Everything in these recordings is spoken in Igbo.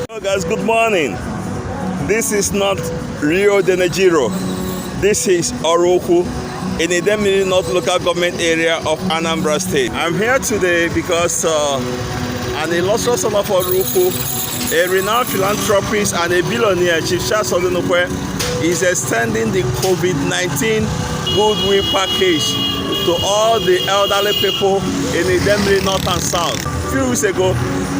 Hello guys, good morning. This is not Rio de Janeiro. This is Oraukwu in the Idemili North local government area of Anambra State. I'm here today because an illustrious son of Oraukwu, a renowned philanthropist and a billionaire, Chief Charles Odunukwe, is extending the COVID-19 goodwill package to all the elderly people in the Idemili North and South. A few weeks ago,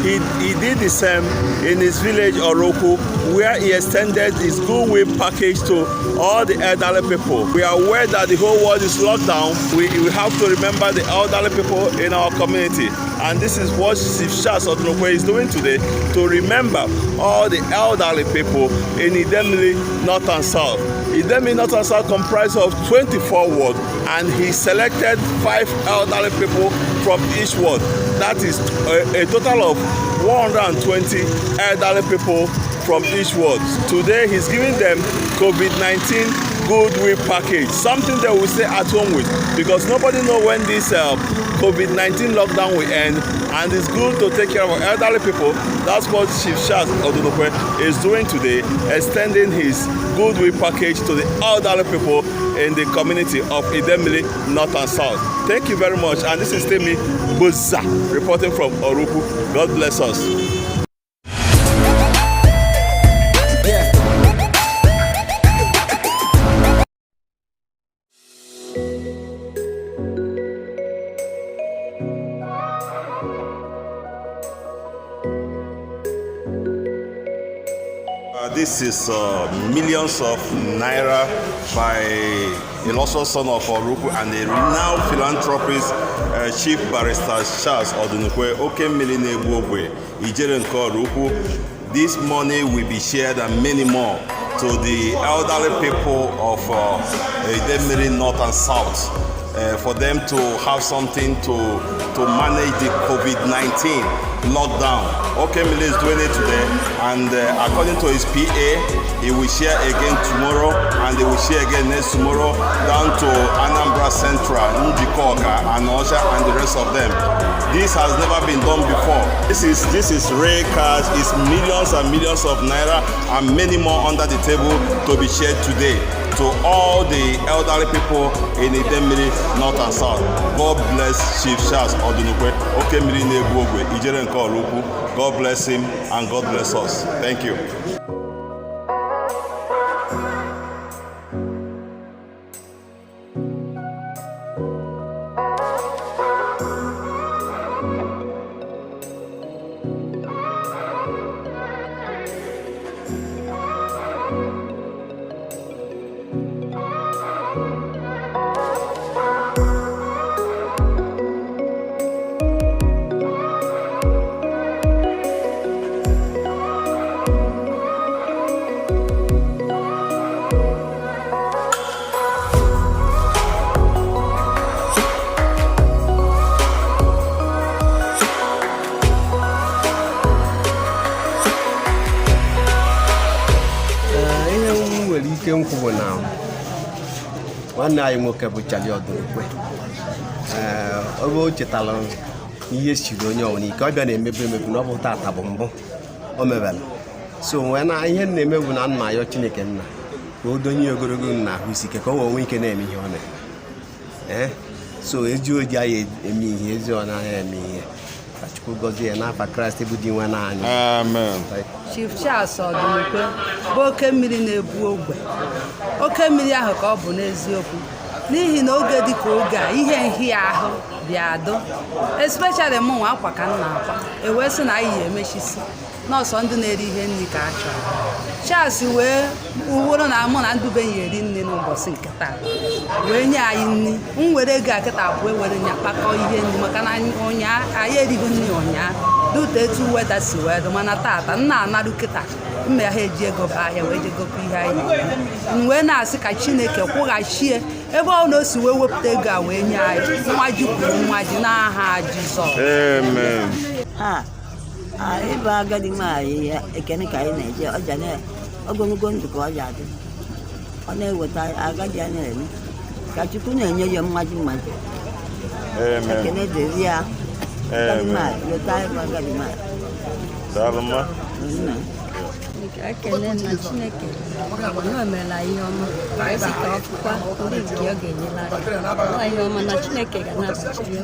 he did the same in his village Oraukwu, where he extended his goodwill package to all the elderly people. We are aware that the whole world is locked down. We have to remember the elderly people in our community. And this is what Chief Charles Odunukwe is doing today, to remember all the elderly people in Idemili North and South. Idemili North and South comprises of 24 wards, and he selected 5 elderly people from each ward. That is a total of 120 elderly people from each ward. Today he's giving them COVID-19 goodwill package, something they will stay at home with, because nobody knows when this COVID-19 lockdown will end, and it's good to take care of our elderly people. That's what Chief Charles Odunukwe is doing today, extending his goodwill package to the elderly people in the community of Idemili North and South. Thank you very much, and this is Temi Boza reporting from Oraukwu. God bless us. This is millions of naira by illustrious son of Oraukwu and a renowned philanthropist, Chief Barrister Charles Odunukwe, Okemmili na-egbu ogwe, Ijere nke Oraukwu. This money will be shared and many more to the elderly people of Idemili North and South, for them to have something to manage the COVID-19 lockdown. Okemmili is doing it today, and according to his PA, he will share again tomorrow, and they will share again next tomorrow down to Anambra Central, Njikoka, and Osha, and the rest of them. This has never been done before. This is rare cash. It's millions and millions of naira and many more under the table to be shared today to all the elderly people in Idemili North and South. God bless Chief Charles Odunukwe, Okemmili na-egbu ogwe, Ijere nke Oraukwu. God bless him and God bless us. Thank you. Nkwu na nwanne anyị nwoke bụ Charles Odunukwe. Oge o chetara ihe siri onye ọwụna ike, ọ bịa na-emebu emebu na ọ bụ tata bụ mbụ o mebere. So nwee na ihe na-emebu na nna ya Chineke nna ka o donye ogologo na ahụ isi ike ka o wee nwee ike na-eme ihe ọ na so ezi oji anyị eme ihe, ezi ọ naghị eme ihe. Ka Chukwu gọzie ya n'afa Kraịst bụ di nwe n'anya. Amen. Chief Charles Odunukwe bụ Okemmili na-egbu ogwe. Okemmili ahụ ka ọ bụ n'eziokwu, n'ihi na oge dị ka oge a ihe nhịa ahụ bịa do, especially mụ nwa akwa ka nna akwa ewee sị na anyị emechisi n'ọsọ ndị na-eri ihe nri ka a chọrọ. Charles wee uworo na mụ na ndụbenyi eri nri n'ụbọchị nke taa wee nye anyị nri. M were ego akịta abụọ were nya kpakọ ihe nri, maka na anyị erighị nri ụnyaahụ dute etu weda si wee dị, mana tata nna anarụ kịta mma ha eji ego ba ahịa wee jegokwa ihe anyị wee na-asị ka Chineke kwụghachie ebe ọ na o si wee wepụta ego a wee nye anyị nwa ji kwuru nwa ji n'aha Jizọs. Amen. Ebe agadi nwaanyị ekene ka anyị na-eje ọja na ogologo ndụ ka ọja dị, ọ na-eweta agadi a na-eme ka Chukwu na-enye ya mmaji mmaji. Ekene dịrị ya agadi nwaanyị, leta ebe agadi nwaanyị. daalụ mma. Ekele na Chineke ọ meela ihe ọma esi ka ọfụkwa ndị nke ọ ga-enyela ihe ọma na Chineke ga na-abachiri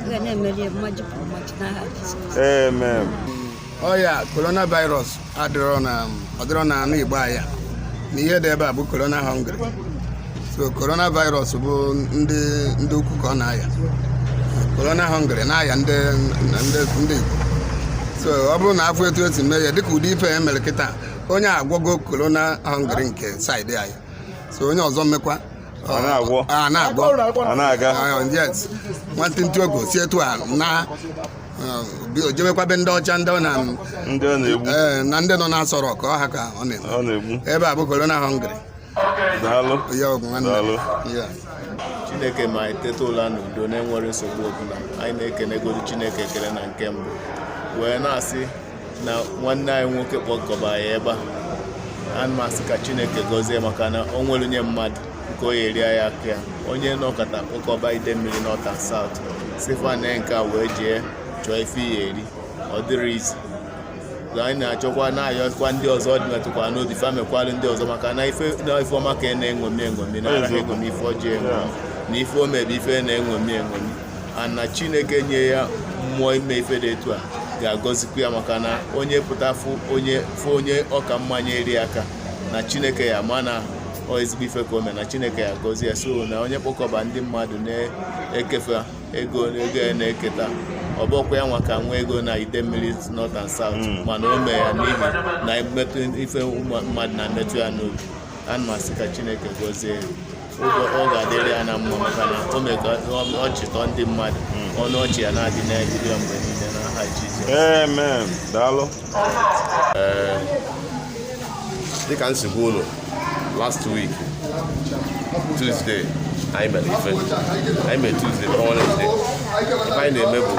ga na-emeri mmaji pụrụ mmaji n'aha Jizọs. Amen. Ọya coronavirus ọdịrọ na anụ Igbo anya na ihe dị ebe a bụ corona hungry. So coronavirus bụ ndị ukwu ka ọ na-aya. Corona hungry na-aya ndị Igbo. So ọ bụrụ na afọ etu esi mee ya dịka ụdị ife emere kịta onye agwọgo corona hungry nke saịdị anyị. So onye ọzọ mmekwa na-aga yes nwantịntị ogo si etu a na ojemekwabe ndị ọcha ndị nọ na-asọ rọk ọha ka ọ na-egbu ebe a bụ corona hungry. Chineke ma eteta ụla n'udo na-enwere nsogbu ọbụla. Anyị na-ekenegoro Chineke ekele na nke mbụ wee na-asị na nwanne anyị nwoke kpọkọba ya ebe a. Ana m asị ka Chineke gọzie maka na o nwere onye mmadụ nke o yeri ya aka ya onye nọkọta kpọkọba ide mmiri North and South sifane nke a wee jee chọọ ife ya eri ọ dịrị izi. Anyị na-achọkwa na-ayọkwa ndị ọzọ dị metụkwa n'obi famekwalụ ndị ọzọ maka na ife ọma ka na-enwomi na-araghị egomi ife ọjọọ enwomi na ife o mebe ife na-enwomi ana Chineke nye ya mmụọ ime ife dị etu a ga-agọzikwa ya maka na onye pụta fụ onye ọka mmanya eri aka na Chineke ya ma na ezigbo ife ka o mee na Chineke ya gọzie ya. So na onye kpọkọba ndị mmadụ na-ekefe ego ya na-eketa ọ bụkwa ya nwa ka nwa ego na ide mmiri North and South mana o mee ya n'ihi na emetụ ife mmadụ na-emetụ ya n'obi. Ana m asị ka Chineke gọzie ọ ga-adịrị ya na mma maka na o mee ka ọ chịtọ ndị mmadụ ọnụ ọchị ya na-adị n'ebido mgbe niile n'aha Jizọs. Amen. Daalụ. Dịka nsogbu unu last week Tuesday anyị mere ife Tuesday Wednesday ife anyị na-eme bụ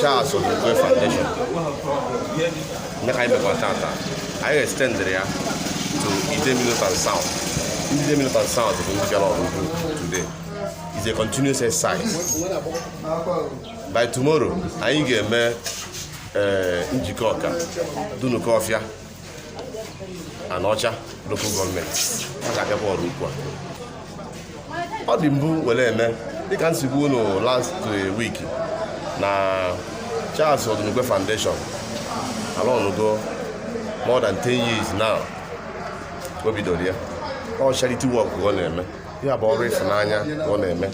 Charles Okonkwo Foundation nye ka anyị mekwa tata anyị extendere ya to Idemili North and South. Idemili North and South bụ ndị bịara Oraukwu today. It's a continuous exercise. By tomorrow anyị ga-eme njikọ ọka Dunukọfịa Anọcha local gọọmenti a ga-abịakwa Oraukwu a. Ọ dị mbụ were eme dịka nsigbu unu last week na Charles Okonkwo Foundation alọnugo more than 10 years now o bidoro ya. Ọ charity work ọ na-eme ya bụ ọrụ ịfụnanya ka ọ na-eme.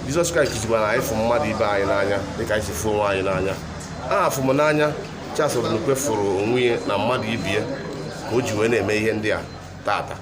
Jizọs Kraịst kụzikwa na anyị fụ mmadụ ibe anyị n'anya dịka anyị si fụ onwe anyị n'anya. Afụ m n'anya Charles Okonkwo fụrụ onwe ya na mmadụ ibie ka o ji wee na-eme ihe ndị a tata.